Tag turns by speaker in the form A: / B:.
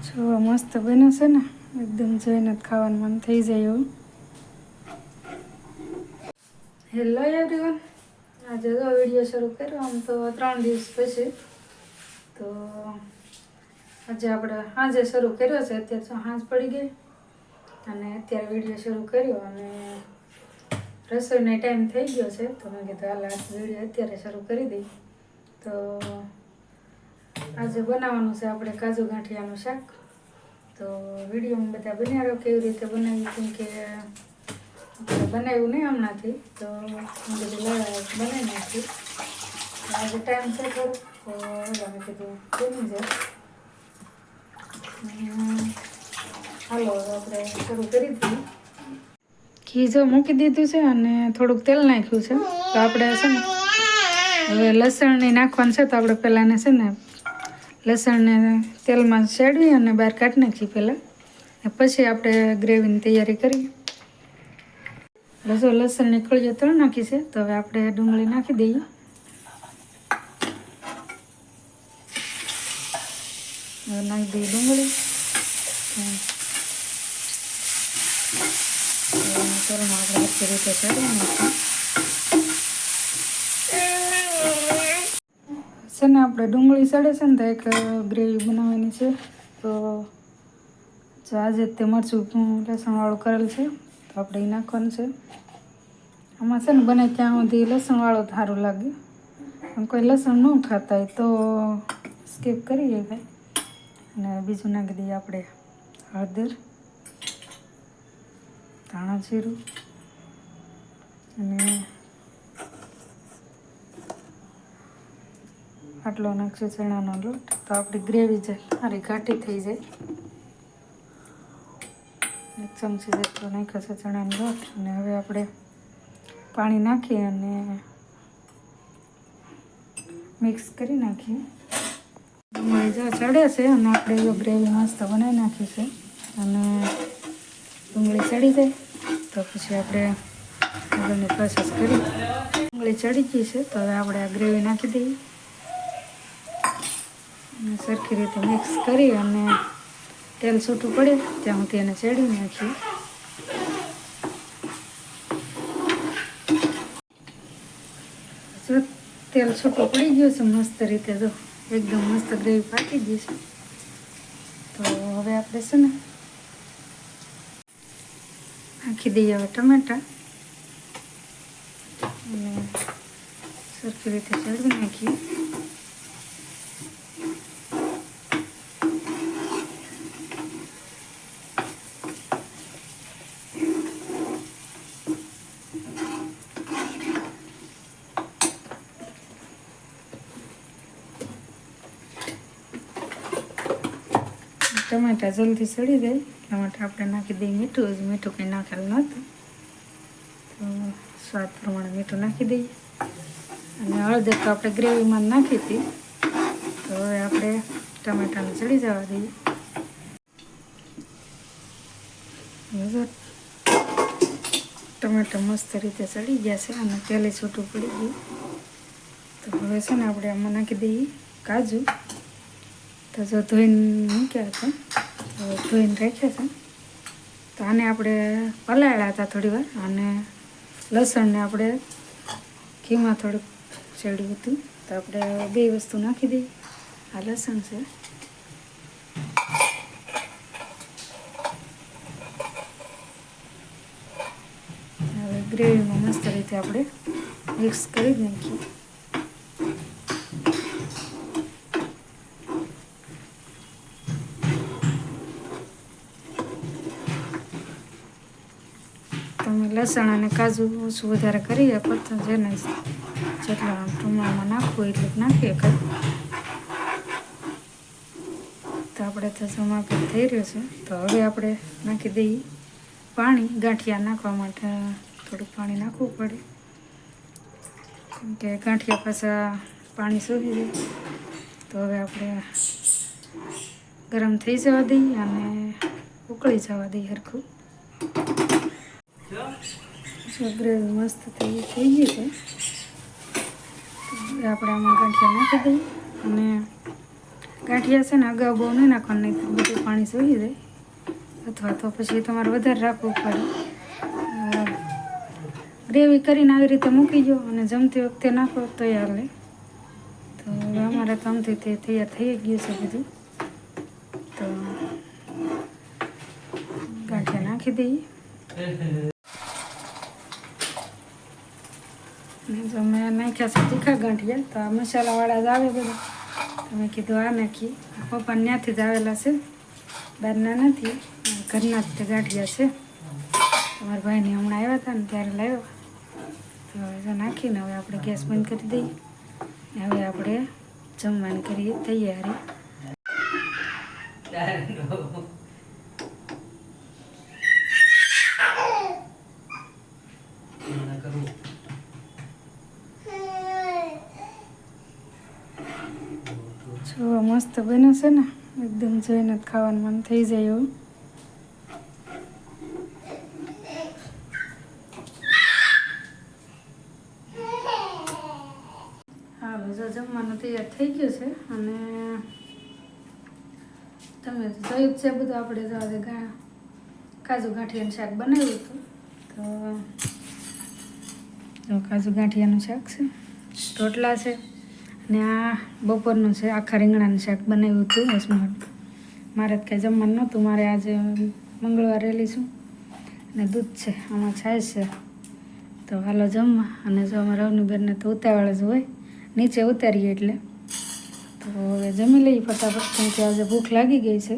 A: જો મસ્ત બન્યું છે ને, એકદમ જોઈને જ ખાવાનું મન થઈ જાય એવું. હેલો એવરીવન, આજે જો વિડીયો શરૂ કર્યો આમ તો 3 દિવસ પછી. તો આજે આપણે સાંજે શરૂ કર્યો છે. અત્યારે તો સાંજ પડી ગઈ અને અત્યારે વિડીયો શરૂ કર્યો અને રસોઈનો ટાઈમ થઈ ગયો છે. તો મેં કીધું હાલ વિડીયો અત્યારે શરૂ કરી દઈ. તો આજે બનાવવાનું છે આપણે કાજુ ગાંઠિયાનું શાક. તો વિડીયોમાં બધા બન્યા રહો કેવી રીતે બનાવ્યું, કેમ કે બનાવ્યું નહીં હમણાંથી. તો હું બધું લાવ્યા બનાવી નાખી. આજે ટાઈમ છે થોડો, તો મેં કીધું બની જાય. હાલો આપણે શરૂ કરી દઈએ. ઘી જો મૂકી દીધું છે અને થોડુંક તેલ નાખ્યું છે. તો આપણે છે ને હવે લસણને નાખવાનું છે. તો આપણે પહેલાં છે ને લસણને તેલમાં શેડવી અને બહાર કાઢી નાખીએ પહેલાં, પછી આપણે ગ્રેવીની તૈયારી કરીએ. લસણની કળીઓ તળ નાખી છે. તો હવે આપણે ડુંગળી નાખી દઈએ. હવે નાખી દઈએ ડુંગળી. તેલમાં આપણે આખી રીતે ચડી નાખીએ છે ને. આપણે ડુંગળી સડે છે ને તો એક ગ્રેવી બનાવવાની છે. તો જો આજે તે મરચું લસણવાળું કરેલ છે, તો આપણે એ નાખવાનું છે. આમાં છે ને બને ત્યાં સુધી લસણવાળું સારું લાગે. પણ કોઈ લસણ ન ખાતા હોય તો સ્કીપ કરીએ ભાઈ. અને બીજું નાખી દઈએ આપણે હળદર, ધાણા જીરું અને આટલો નાખશું ચણાનો લોટ. તો આપણી ગ્રેવી છે સારી ઘાટી થઈ જાય. 1 ચમચી જેટલો નાખ્યો છે ચણાનો લોટ. અને હવે આપણે પાણી નાખી અને મિક્સ કરી નાખીએ. ડુંગળી જો ચડે છે અને આપણે જો ગ્રેવી મસ્ત બનાવી નાખી છે. અને ડુંગળી ચડી જાય તો પછી આપણે આગળની પ્રોસેસ કરી. ડુંગળી ચડી ગઈ છે તો હવે આપણે આ ગ્રેવી નાખી દઈએ અને સરખી રીતે મિક્સ કરી અને તેલ છૂટું પડે ત્યાં સુધી એને ચડી નાખીએ. તેલ છૂટું પડી ગયું છે મસ્ત રીતે, જો એકદમ મસ્ત ગ્રેવી પાકી ગઈ છે. તો હવે આપણે છે ને નાખી દઈએ હવે ટમેટા અને સરખી રીતે ચડવી નાખીએ. ટમેટા જલ્દી સડી જાય એટલા માટે આપણે નાખી દઈએ મીઠું. મીઠું કંઈ નાખેલું નહોતું, તો સ્વાદ પ્રમાણે મીઠું નાખી દઈએ. અને હળદર તો આપણે ગ્રેવીમાં નાખી હતી. તો હવે આપણે ટમેટાને ચડી જવા દઈએ. ટમેટા મસ્ત રીતે ચડી ગયા છે અને તેલ છૂટું પડી ગયું. તો હવે છે ને આપણે આમાં નાખી દઈએ કાજુ. તો જો ધોઈને મૂક્યા હતા, તો ધોઈને રાખ્યા છે. તો આને આપણે પલાળ્યા હતા થોડી વાર. અને લસણને આપણે ઘીમાં થોડુંક ચડ્યું હતું. તો આપણે 2 વસ્તુ નાખી દઈએ. આ લસણ છે, હવે ગ્રેવીમાં મસ્ત રીતે આપણે મિક્સ કરી નાખીએ. તમે લસણ અને કાજુ ઓછું વધારે કરી આપો તો જેને જેટલા પ્રમાણમાં નાખવું એટલું નાખીએ કંઈ. તો આપણે તો જમા પણ થઈ રહ્યો છે. તો હવે આપણે નાખી દઈએ પાણી. ગાંઠિયા નાખવા માટે થોડુંક પાણી નાખવું પડે, કેમ કે ગાંઠિયા પાછા પાણી સૂકી જાય. તો હવે આપણે ગરમ થઈ જવા દઈએ અને ઉકળી જવા દઈએ હરખું. ગ્રેવી મસ્ત થઈ ગઈ છે. આપણે આમાં ગાંઠિયા નાખી દઈએ અને ગાંઠિયા છે ને અગાઉ બહુ નહીં નાખવાનું, નહીં તો બધું પાણી સોઈ જાય, અથવા તો પછી તમારે વધારે રાખવું પડે. ગ્રેવી કરીને આવી રીતે મૂકી દો અને જમતી વખતે નાખો તો હાલે. તો હવે અમારે તો આમથી તે તૈયાર થઈ ગયું છે બધું. તો ગાંઠિયા નાખી દઈએ. ને જો મેં નાખ્યા છે તીખા ગાંઠિયા, તો આ મસાલાવાળા જ આવે બધા. તો મેં કીધું આ નાખીએ. પપ્પાને ત્યાંથી જ આવેલા છે, બહારના નથી, ઘરના જ તે ગાંઠિયા છે. તમારા ભાઈને હમણાં આવ્યા હતા ને ત્યારે લાવ્યો. તો હવે જો નાખીને હવે આપણે ગેસ બંધ કરી દઈએ. હવે આપણે જમવાની કરીએ તૈયારી. જો મસ્ત બન્યું છે ને, એકદમ જોઈને જ ખાવાનું મન થઈ જાય એવું. હાલો જો જમવાનું તૈયાર થઈ ગયું છે. અને તમે જોયું જ છે બધું. આપણે જો કાજુ ગાંઠિયાનું શાક બનાવ્યું હતું. તો જો કાજુ ગાંઠિયાનું શાક છે, રોટલા છે, ને આ બપોરનું છે આખા રીંગણાનું શાક બનાવ્યું હતું હસમાં. મારે જ કંઈ જમવાનું નહોતું, મારે આજે મંગળવાર રહેલી છું, અને દૂધ છે, આમાં છાશ છે. તો હાલો જમવા. અને જો અમારા રવનીબેનને તો ઉતાવળ જ હોય, નીચે ઉતારીએ એટલે. તો હવે જમી લઈએ ફટાફટ, કેમ કે આજે ભૂખ લાગી ગઈ છે.